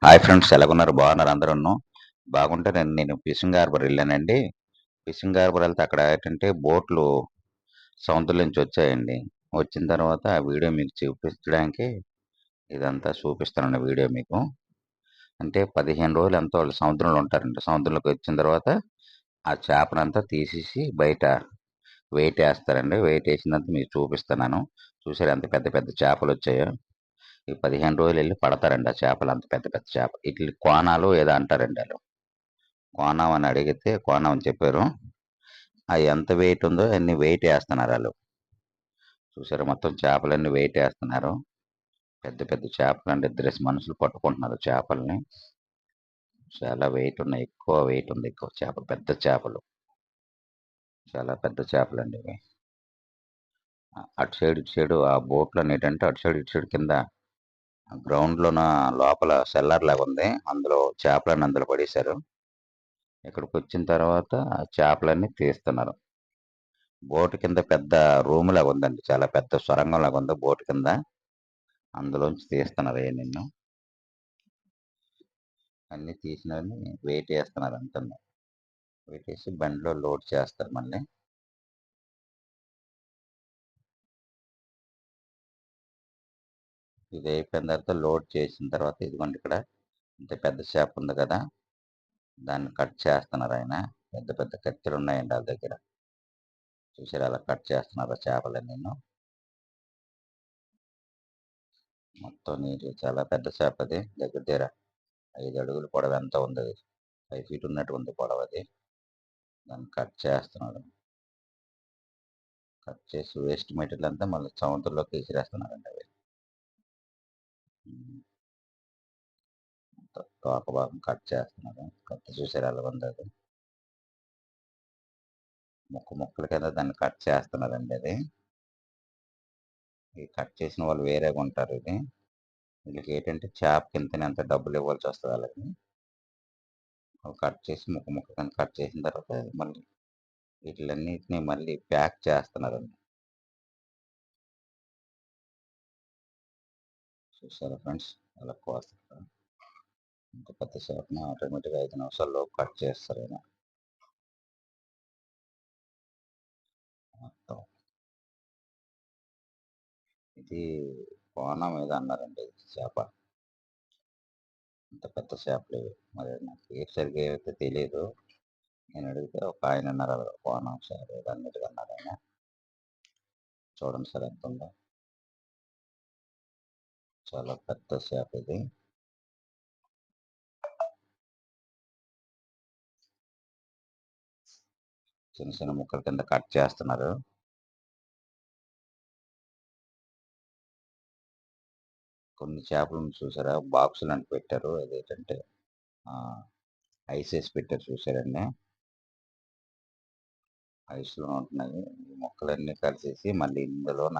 Hi friends ఎలాగున్నారు? బాగున్నారు అందరూను. బాగుంటే నేను ఫిషింగ్ హార్బర్ ఎళ్ళానండి. ఫిషింగ్ హార్బర్ ఎళ్తే అక్కడ ఏంటంటే బోట్‌లు సముద్రం నుంచి వచ్చాయండి. వచ్చిన తర్వాత ఆ వీడియో మీకు చూపించడానికి ఇదంతా చూపిస్తానండి వీడియో మీకు. అంటే 15 రోజులు ఎంతో వాళ్ళు సముద్రంలో ఉంటారండి. సముద్రంలోకి వచ్చిన తర్వాత ఆ చేపనంతా తీసేసి బయట వెయిటేస్తారండి. వెయిటేసిందంతా మీకు చూపిస్తున్నాను. చూసారా ఎంత పెద్ద పెద్ద చేపలొచ్చాయో? ఈ 15 రోజులెళ్లి పడతారండి ఆ చేపలు అంత పెద్ద పెద్ద చేప. ఈటిలిని కోనాలో ఏదో అంటారండి ఆళ్ళు. కోనం అని అడిగితే కోనం అని చెప్పారు. అయి ఎంత వెయిట్ ఉందో అన్ని వెయిట్ ఏస్తన్నారాళ్ళు. చూసారా మొత్తం చేపలన్నీ వెయిట్ ఏస్తన్నారు. పెద్ద పెద్ద చేపలండి. ఇద్దరేసి మనుషులు పట్టుకుంటున్నారు చేపల్ని. చాలా వెయిట్ ఉన్నాయి. ఎక్కువ వెయిట్ ఉంది. ఎక్కువ చేపలు. పెద్ద చేపలు. చాలా పెద్ద చేపలండి ఇవి. అటు సైడ్, ఇటు సైడు ఆ బోట్‌లనేటంటే అటు సైడ్, ఇటు సైడ్ కింద గ్రౌండ్‌లోన లోపల సెల్లార్ లాగుంది. అందులో చేపలన్నీ అందులో పడేశారు. ఇక్కడికొచ్చిన తర్వాత ఆ చేపలన్నీ తీస్తున్నారు. బోట్ కింద పెద్ద రూమ్‌లాగా ఉందండి. చాలా పెద్ద సొరంగంలాగా ఉంది బోట్ కింద. అందులోంచి తీస్తున్నారు అయన్నీను. అన్నీ తీసినవన్నీ వెయిటేస్తున్నారు అంతాను. వెయిటేసి బండిలో లోడ్ చేస్తారు మళ్ళీ. ఇది అయిపోయిన తర్వాత లోడ్ చేసిన తర్వాత ఇదిగోండి ఇక్కడ ఇంత పెద్ద చేప ఉంది కదా! దాన్ని కట్ చేస్తున్నారాయన. పెద్ద పెద్ద కత్తెలున్నాయండి ఆళ్ళ దగ్గర. చూసారా అలా కట్ చేస్తున్నారు ఆ చేపలన్నీను. మొత్తం నీట్‌గా చాలా పెద్ద చేపది. దగ్గర దగ్గర 5 అడుగుల పొడవు ఎంతో ఉందది. 5 ఫీట్ ఉన్నట్టుగుంది పొడవది. దాన్ని కట్ చేస్తున్నాడు. కట్ చేసి వేస్ట్ మెటీరియల్ అంతా మళ్ళీ సముద్రంలోకి విసిరేస్తున్నారండి అవి. హ్మ్. తోక భాగం కట్ చేస్తున్నారు. కత్తి చూసారా ఎలా ఉందో అది. ముక్కల కింద దాన్ని కట్ చేస్తున్నారండి అది. ఈ కట్ చేసిన వాళ్ళు వేరేగా ఉంటారు ఇది. వీళ్ళకేంటంటే చేపకింతని డబ్బులు ఇవ్వాల్సొస్తది ఆళ్ళకి. అవి కట్ చేసి ముక్క కింద కట్ చేసిన తర్వాత మళ్ళీ వీటిలన్నిటిని మళ్ళీ ప్యాక్ చేస్తున్నారండి. చూసారా ఫ్రెండ్స్ ఎలా కోస్తారు. ఇంత పెద్ద చేపని ఆటోమేటిక్‌గా 5 నిమిషాల్లో కట్ చేస్తారాయన మొత్తం. ఇది కోన మీద అన్నారండి చేప. ఇంత పెద్ద చేపలివి. మరి నాకు పేరు సరిగ్గా అయితే తెలీదు. నేనడిగితే ఒక ఆయనన్నారు కోనం సార్ ఏదో అన్నట్టుగా అన్నారాయన. చూడండి సార్ ఎంతుందో. చాలా పెద్ద చేప ఇది. చిన్న చిన్న ముక్కల కింద కట్ చేస్తున్నారు. కొన్ని చేపలను చూసారా బాక్సులంట పెట్టారు. అదేంటంటే ఆహ్, ఐసేసి పెట్టారు చూసారండి. ఐస్‌లో ఉంటున్నాయి. ఈ ముక్కలన్నీ కలిసేసి మళ్ళీ ఇందులోన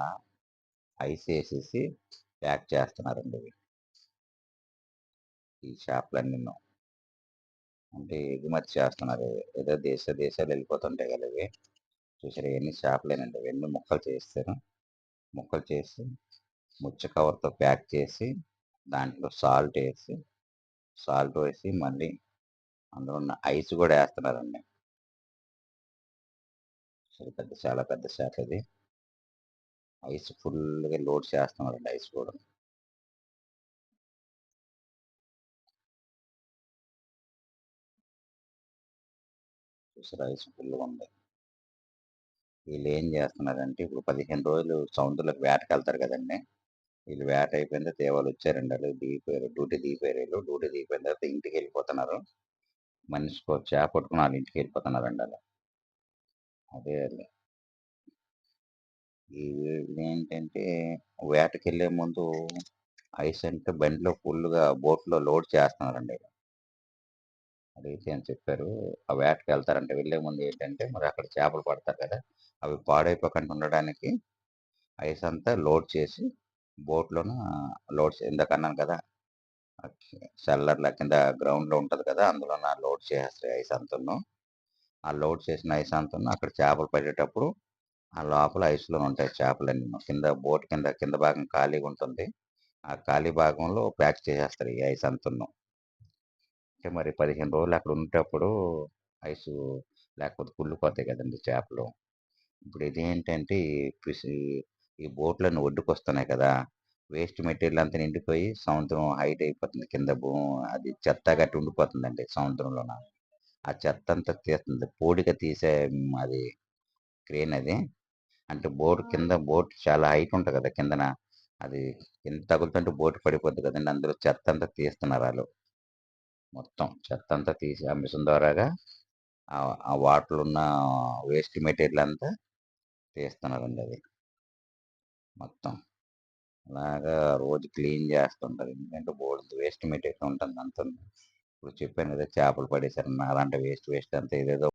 ఐసేసేసి ప్యాక్ చేస్తున్నారండి ఇవి. ఈ చేపలన్నీను. అంటే ఎగుమతి చేస్తున్నారు. ఏదో దేశాలు వెళ్ళిపోతుంటాయి కదా! ఇవి. చూసారా ఇయన్నీ చేపలేనండి. ఇవన్నీ ముక్కలు చేసేసారు. ముక్కలు చేసి ముచ్చ కవర్‌తో ప్యాక్ చేసి దాంట్లో సాల్ట్ వేసి మళ్ళీ అందులో ఉన్న ఐస్ గూడా ఏస్తున్నారండి. చాలా పెద్ద చేప ఇది. ఐస్ ఫుల్‌గా లోడ్ చేస్తున్నారండి ఐస్ కూడా. చూసారా ఐస్ ఫుల్లుగుంది. వీళ్ళేం జేస్తున్నారంటే ఇప్పుడు 15 రోజులు సముద్రంలోకి వేటకెళ్తారు గదండీ! వీళ్ళు వేట అయిపోయిన తర్వాత ఇవాళొచ్చారండి ఆళ్ళు దిగిపోయారు. డ్యూటీ దిగిపోయారు ఈళ్ళు. డ్యూటీ దిగిపోయిన తర్వాత ఇంటికెళ్ళిపోతున్నారు. మనిషికో చేప పట్టుకొని ఆళ్ళ ఇంటికెళ్ళిపోతున్నారండి ఆళ్ళు. అదే ఆళ్ళు. వీళ్ళేంటంటే వేటకెళ్ళే ముందు ఐస్ అంటే బండిలో ఫుల్లుగా బోట్‌లో లోడ్ చేస్తున్నారండి. అడిగితే అని చెప్పారు. ఆ వేటకెళ్తారంట. వెళ్ళే ముందు ఏంటంటే మరి అక్కడ చేపలు పడతారు కదా! అవి పాడైపోకుండా ఉండడానికి ఐసంతా లోడ్ చేసి బోట్‌లోన ఇందాక అన్నాను కదా! సెల్లర్‌ల కింద గ్రౌండ్‌లో ఉంటది కదా! అందులోన లోడ్ చేసేస్తారు ఐస్ అంతాను. ఆ లోడ్ చేసిన ఐస్ అంతాను అక్కడ చేపలు పడేటప్పుడు ఆ లోపల ఐస్‌లో ఉంటాయి చేపలన్నీను. బోట్ కింద భాగం ఖాళీగా ఉంటుంది. ఆ ఖాళీ భాగంలో ప్యాక్ చేసేస్తారు ఈ ఐస్ అంతాను. అంటే మరి 15 రోజులు అక్కడ ఉండేటప్పుడు ఐసు లేకపోతే కుళ్ళిపోతాయి కదండీ చేపలు. ఇప్పుడు ఇదేంటంటే ఈ బోట్‌లన్నీ ఒడ్డుకొస్తున్నాయి కదా! వేస్ట్ మెటీరియల్ అంతా నిండిపోయి సముద్రం హైట్ అయిపోతుంది. కింద అది చెత్త గట్టా ఉండిపోతుందండి సముద్రంలోన. ఆ చెత్తంతా తీస్తుంది. పూడిక తీసే అది క్రేన్ అది. అంటే బోట్ చాలా హైట్ ఉంటది కదా! కిందన. అది కింద తగులుతుంటే బోట్ పడిపోద్ది కదండీ! అందులో చెత్తంతా తీస్తున్నారాళ్ళు. మొత్తం చెత్తంతా తీసి ఆ మిషన్ ద్వారాగా ఆ వాటర్‌లో ఉన్న వేస్ట్ మెటీరియల్ అంతా తీస్తున్నారండి అది మొత్తం. అలాగా రోజు క్లీన్ చేస్తుంటారు. ఎందుకంటే బోలెడు వేస్ట్ మెటీరియల్ ఉంటుంది అంతా. ఇప్పుడు చెప్పాను కదా! చేపలు పడేసారని అలాంటి వేస్ట్ అంతా ఏదేదో